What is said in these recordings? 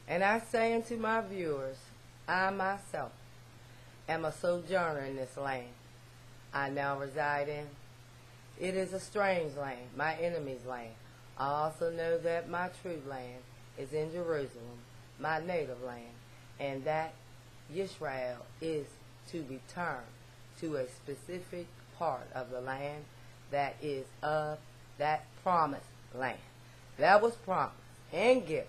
And I say unto my viewers, I myself am a sojourner in this land I now reside in. It is a strange land, my enemy's land. I also know that my true land is in Jerusalem, my native land, and that Israel is to return to a specific part of the land that is of that promised land that was promised and given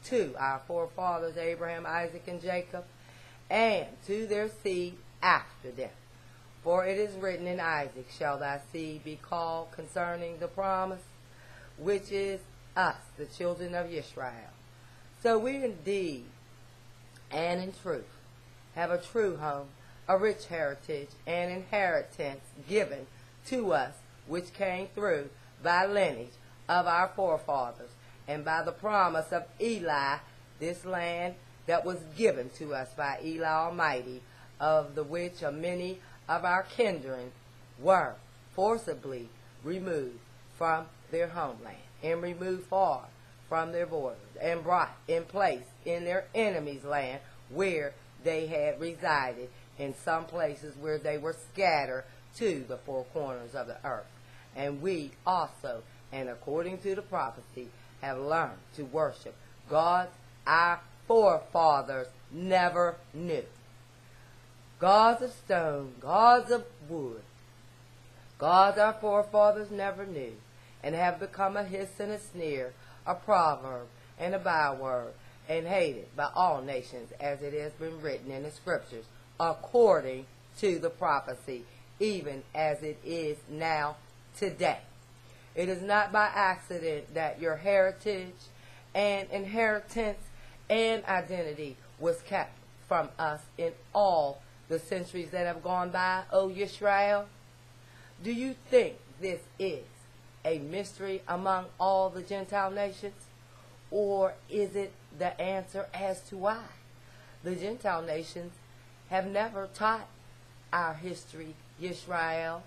to our forefathers Abraham, Isaac, and Jacob, and to their seed after them. For it is written, in Isaac shall thy seed be called, concerning the promise, which is us, the children of Israel. So we indeed and in truth have a true home, a rich heritage, and inheritance given to us, which came through by lineage of our forefathers, and by the promise of Eli, this land that was given to us by Eli Almighty, of the which many of our kindred were forcibly removed from their homeland, and removed far from their borders, and brought in place in their enemies' land, where they had resided, in some places where they were scattered to the four corners of the earth. And we also, and according to the prophecy, have learned to worship gods our forefathers never knew. Gods of stone, gods of wood, gods our forefathers never knew, and have become a hiss and a sneer, a proverb and a byword, and hated by all nations, as it has been written in the scriptures, according to the prophecy, even as it is now today. It is not by accident that your heritage and inheritance and identity was kept from us in all the centuries that have gone by, O Israel. Do you think this is a mystery among all the Gentile nations? Or is it the answer as to why? The Gentile nations have never taught our history, Israel,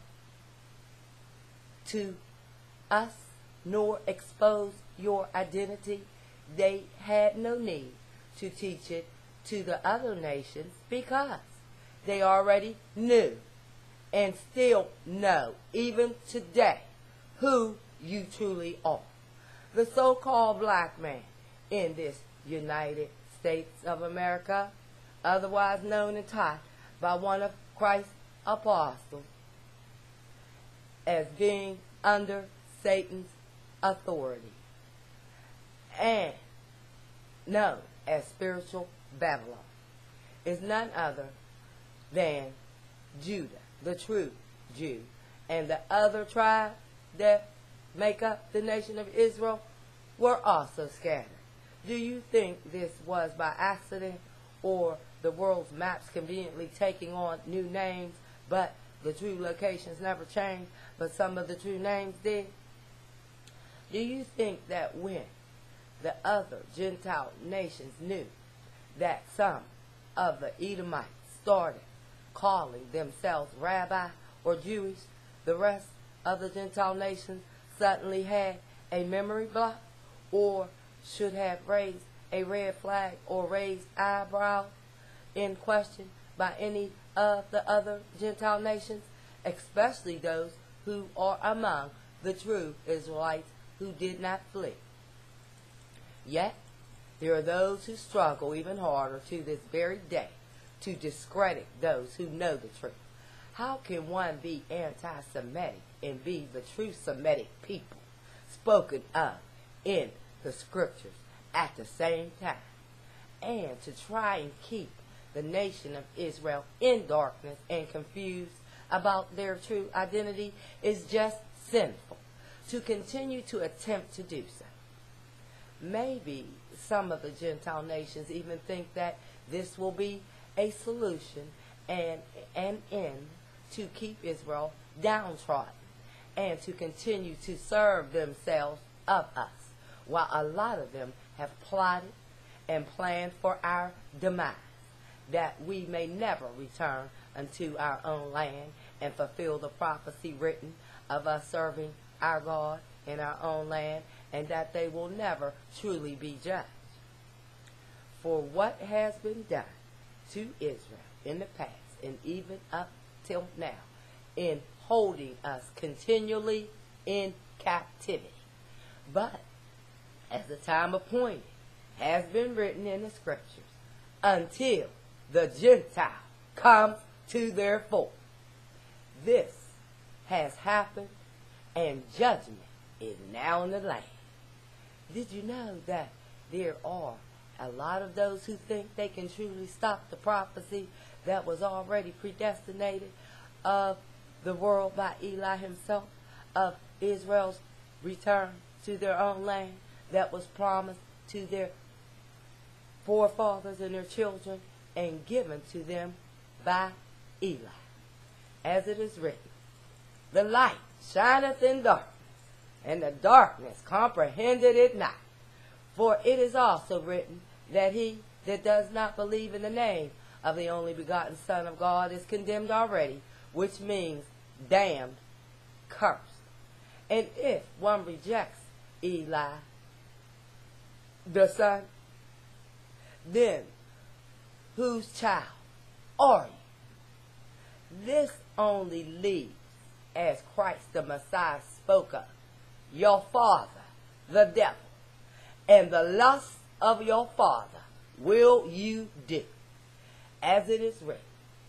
to us, nor expose your identity. They had no need to teach it to the other nations, because they already knew and still know, even today, who you truly are. The so-called black man in this United States of America, otherwise known and taught by one of Christ's apostles as being under Satan's authority, and known as spiritual Babylon, is none other than Judah, the true Jew, and the other tribes that make up the nation of Israel were also scattered. Do you think this was by accident, or the world's maps conveniently taking on new names, but the true locations never changed, but some of the true names did? Do you think that when the other Gentile nations knew that some of the Edomites started calling themselves rabbi or Jewish, the rest of the Gentile nations suddenly had a memory block, or should have raised a red flag or raised eyebrow in question by any of the other Gentile nations, especially those who are among the true Israelites who did not flee? Yet, there are those who struggle even harder to this very day to discredit those who know the truth. How can one be anti-Semitic and be the true Semitic people spoken of in the scriptures at the same time? And to try and keep the nation of Israel in darkness and confused about their true identity is just sinful. To continue to attempt to do so. Maybe some of the Gentile nations even think that this will be a solution and an end to keep Israel downtrodden and to continue to serve themselves of us, while a lot of them have plotted and planned for our demise, that we may never return unto our own land and fulfill the prophecy written of us serving our God in our own land, and that they will never truly be judged. for what has been done to Israel in the past and even up till now in holding us continually in captivity. But as the time appointed has been written in the scriptures, until the Gentile comes to their full. This has happened, and judgment is now in the land. Did you know that there are a lot of those who think they can truly stop the prophecy that was already predestinated of the world by Eli himself, of Israel's return to their own land that was promised to their forefathers and their children and given to them by Eli? As it is written, the light shineth in darkness, and the darkness comprehended it not. For it is also written that he that does not believe in the name of the only begotten Son of God is condemned already, which means damned, cursed. And if one rejects Eli, the Son, then whose child are you? This only leaves, as Christ the Messiah spoke of, your father, the devil, and the lust of your father will you do. As it is written,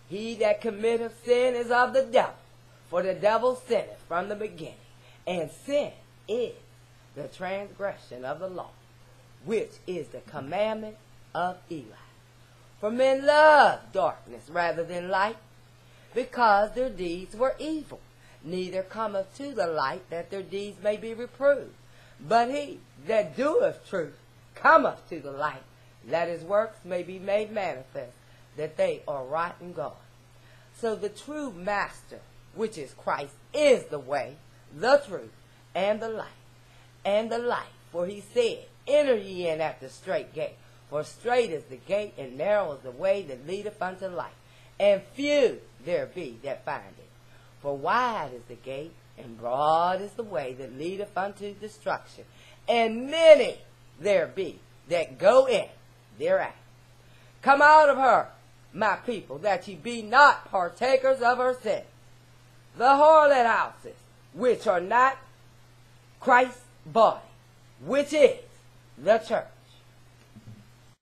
he that committeth sin is of the devil, for the devil sinneth from the beginning, and sin is the transgression of the law, which is the commandment of Eli. For men love darkness rather than light, because their deeds were evil. Neither cometh to the light, that their deeds may be reproved. But he that doeth truth cometh to the light, that his works may be made manifest, that they are right in God. So the true master, which is Christ, is the way, the truth, and the light. And the light, for he said, enter ye in at the strait gate, for strait is the gate, and narrow is the way that leadeth unto life, and few there be that find it. For wide is the gate, and broad is the way that leadeth unto destruction, and many there be that go in thereat. Come out of her, my people, that ye be not partakers of her sins. The harlot houses, which are not Christ's body, which is the church.